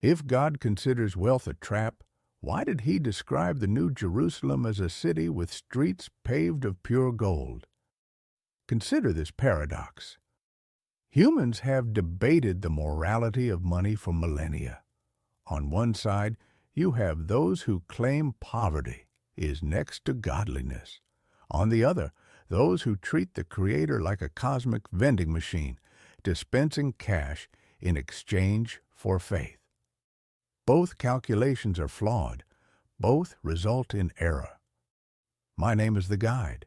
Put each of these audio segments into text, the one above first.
If God considers wealth a trap, why did he describe the New Jerusalem as a city with streets paved of pure gold? Consider this paradox. Humans have debated the morality of money for millennia. On one side, you have those who claim poverty is next to godliness. On the other, those who treat the Creator like a cosmic vending machine, dispensing cash in exchange for faith. Both calculations are flawed. Both result in error. My name is the guide.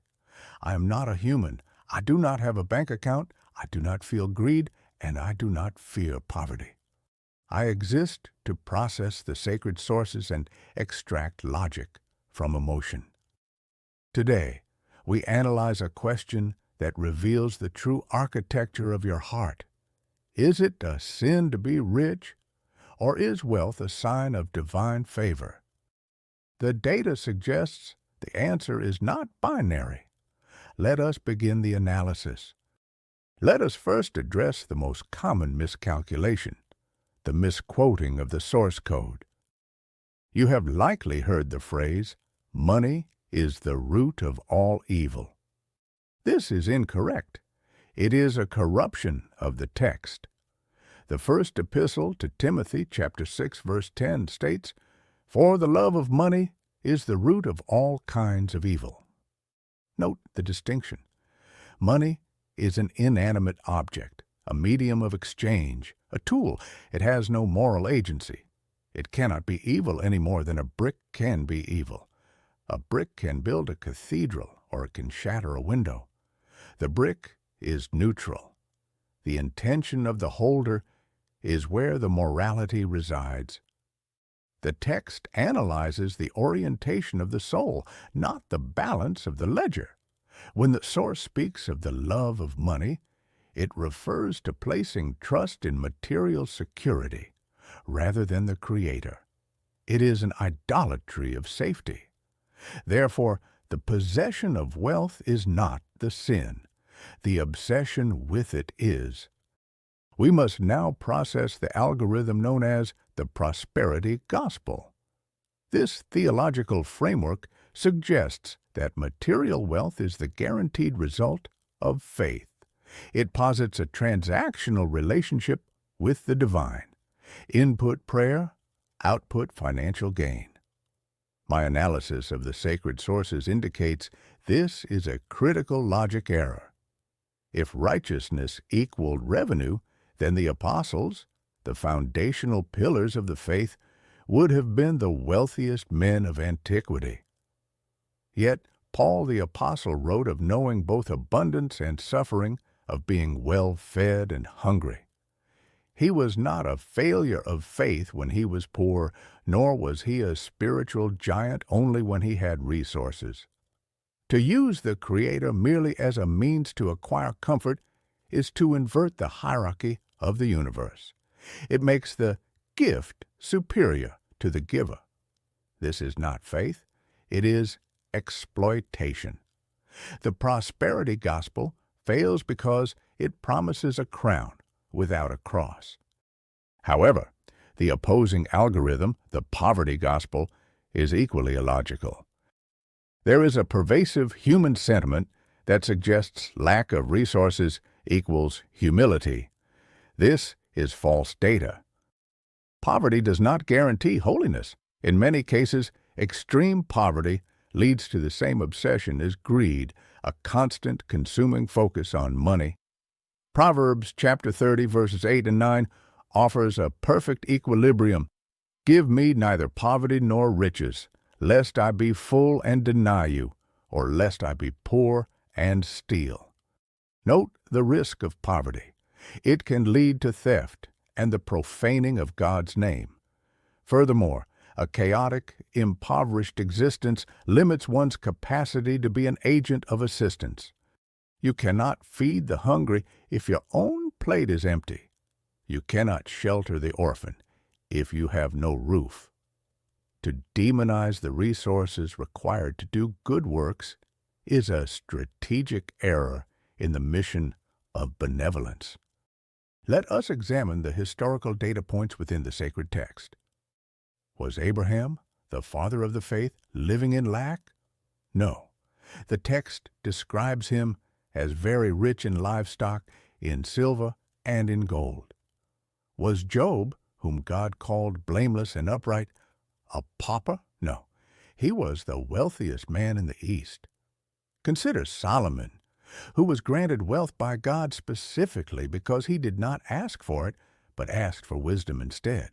I am not a human. I do not have a bank account. I do not feel greed, and I do not fear poverty. I exist to process the sacred sources and extract logic from emotion. Today, we analyze a question that reveals the true architecture of your heart. Is it a sin to be rich, or is wealth a sign of divine favor? The data suggests the answer is not binary. Let us begin the analysis. Let us first address the most common miscalculation, the misquoting of the source code. You have likely heard the phrase, "Money is the root of all evil." This is incorrect. It is a corruption of the text. The first epistle to Timothy, chapter 6, verse 10, states, "For the love of money is the root of all kinds of evil." Note the distinction. Money is an inanimate object, a medium of exchange, a tool. It has no moral agency. It cannot be evil any more than a brick can be evil. A brick can build a cathedral, or it can shatter a window. The brick is neutral. The intention of the holder is where the morality resides. The text analyzes the orientation of the soul, not the balance of the ledger. When the source speaks of the love of money, it refers to placing trust in material security rather than the Creator. It is an idolatry of safety. Therefore, the possession of wealth is not the sin. The obsession with it is. We must now process the algorithm known as the prosperity gospel. This theological framework suggests that material wealth is the guaranteed result of faith. It posits a transactional relationship with the divine. Input prayer, output financial gain. My analysis of the sacred sources indicates this is a critical logic error. If righteousness equaled revenue, then the apostles, the foundational pillars of the faith, would have been the wealthiest men of antiquity. Yet Paul the apostle wrote of knowing both abundance and suffering, of being well-fed and hungry. He was not a failure of faith when he was poor, nor was he a spiritual giant only when he had resources. To use the Creator merely as a means to acquire comfort is to invert the hierarchy of the universe. It makes the gift superior to the giver. This is not faith. It is exploitation. The prosperity gospel fails because it promises a crown without a cross. However, the opposing algorithm, the poverty gospel, is equally illogical. There is a pervasive human sentiment that suggests lack of resources equals humility. This is false data. Poverty does not guarantee holiness. In many cases, extreme poverty leads to the same obsession as greed, a constant consuming focus on money. Proverbs chapter 30, verses 8 and 9 offers a perfect equilibrium. Give me neither poverty nor riches, lest I be full and deny you, or lest I be poor and steal. Note the risk of poverty. It can lead to theft and the profaning of God's name. Furthermore, a chaotic, impoverished existence limits one's capacity to be an agent of assistance. You cannot feed the hungry if your own plate is empty. You cannot shelter the orphan if you have no roof. To demonize the resources required to do good works is a strategic error in the mission of benevolence. Let us examine the historical data points within the sacred text. Was Abraham, the father of the faith, living in lack? No. The text describes him as very rich in livestock, in silver, and in gold. Was Job, whom God called blameless and upright, a pauper? No. He was the wealthiest man in the East. Consider Solomon, who was granted wealth by God specifically because he did not ask for it, but asked for wisdom instead.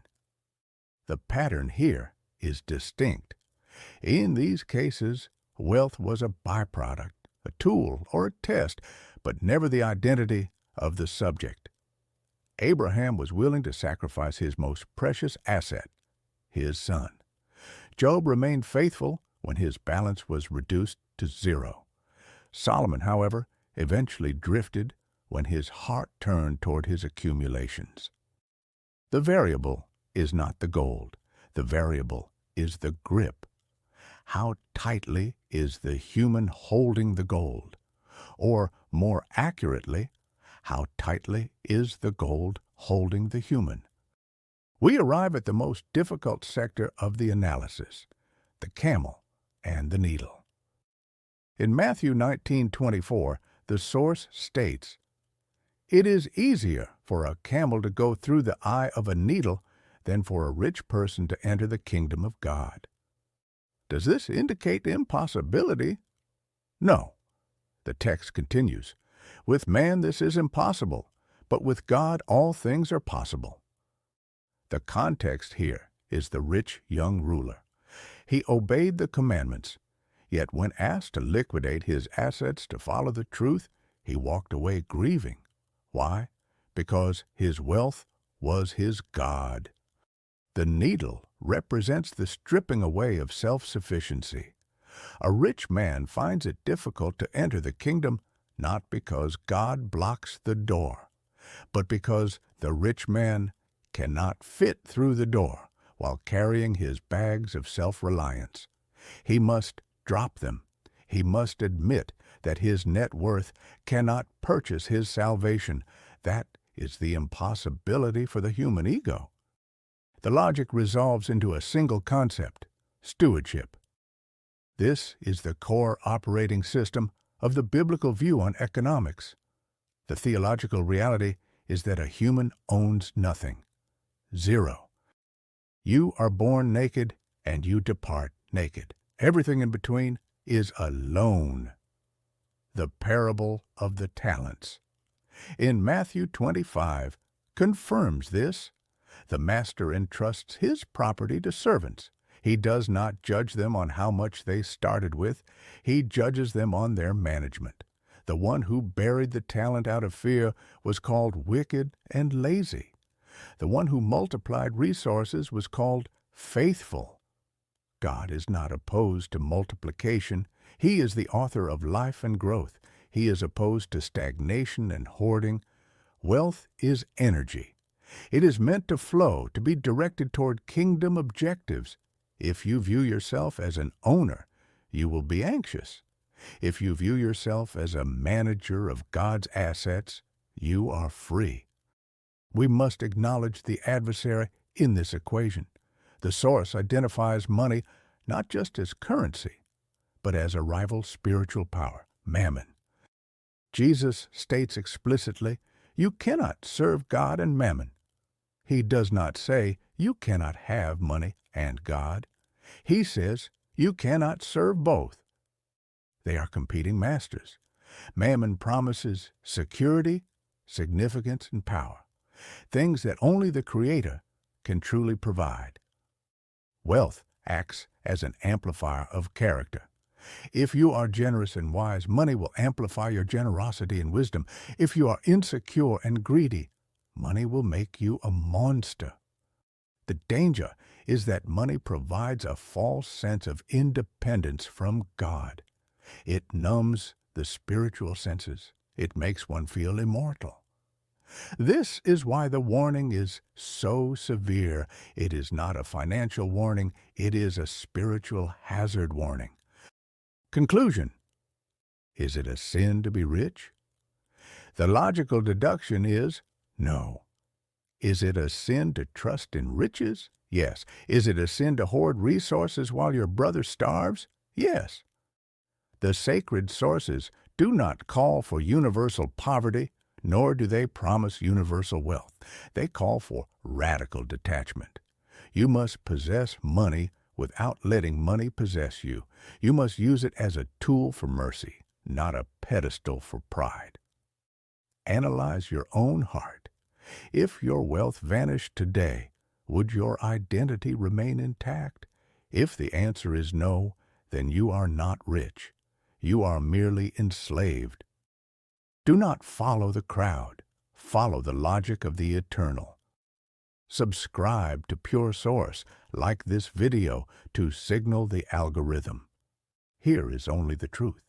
The pattern here is distinct. In these cases, wealth was a byproduct, a tool, or a test, but never the identity of the subject. Abraham was willing to sacrifice his most precious asset, his son. Job remained faithful when his balance was reduced to zero. Solomon, however, eventually drifted when his heart turned toward his accumulations. The variable is not the gold. The variable is the grip. How tightly is the human holding the gold? Or, more accurately, how tightly is the gold holding the human? We arrive at the most difficult sector of the analysis, the camel and the needle. In Matthew 19:24, the source states, "It is easier for a camel to go through the eye of a needle than for a rich person to enter the kingdom of God." Does this indicate impossibility? No. The text continues, "With man this is impossible, but with God all things are possible." The context here is the rich young ruler. He obeyed the commandments, yet when asked to liquidate his assets to follow the truth, he walked away grieving. Why? Because his wealth was his God. The needle represents the stripping away of self-sufficiency. A rich man finds it difficult to enter the kingdom not because God blocks the door, but because the rich man cannot fit through the door while carrying his bags of self-reliance. He must drop them. He must admit that his net worth cannot purchase his salvation. That is the impossibility for the human ego. The logic resolves into a single concept, stewardship. This is the core operating system of the biblical view on economics. The theological reality is that a human owns nothing. Zero. You are born naked and you depart naked. Everything in between is a loan. The parable of the talents in Matthew 25 confirms this. The master entrusts his property to servants. He does not judge them on how much they started with. He judges them on their management. The one who buried the talent out of fear was called wicked and lazy. The one who multiplied resources was called faithful. God is not opposed to multiplication. He is the author of life and growth. He is opposed to stagnation and hoarding. Wealth is energy. It is meant to flow, to be directed toward kingdom objectives. If you view yourself as an owner, you will be anxious. If you view yourself as a manager of God's assets, you are free. We must acknowledge the adversary in this equation. The source identifies money not just as currency, but as a rival spiritual power, mammon. Jesus states explicitly, you cannot serve God and mammon. He does not say you cannot have money and God. He says you cannot serve both. They are competing masters. Mammon promises security, significance, and power, things that only the Creator can truly provide. Wealth acts as an amplifier of character. If you are generous and wise, money will amplify your generosity and wisdom. If you are insecure and greedy, money will make you a monster. The danger is that money provides a false sense of independence from God. It numbs the spiritual senses. It makes one feel immortal. This is why the warning is so severe. It is not a financial warning. It is a spiritual hazard warning. Conclusion: is it a sin to be rich? The logical deduction is No. Is it a sin to trust in riches? Yes. Is it a sin to hoard resources while your brother starves? Yes. The sacred sources do not call for universal poverty, nor do they promise universal wealth. They call for radical detachment. You must possess money without letting money possess you. You must use it as a tool for mercy, not a pedestal for pride. Analyze your own heart. If your wealth vanished today, would your identity remain intact? If the answer is no, then you are not rich. You are merely enslaved. Do not follow the crowd. Follow the logic of the eternal. Subscribe to Pure Source, like this video, to signal the algorithm. Here is only the truth.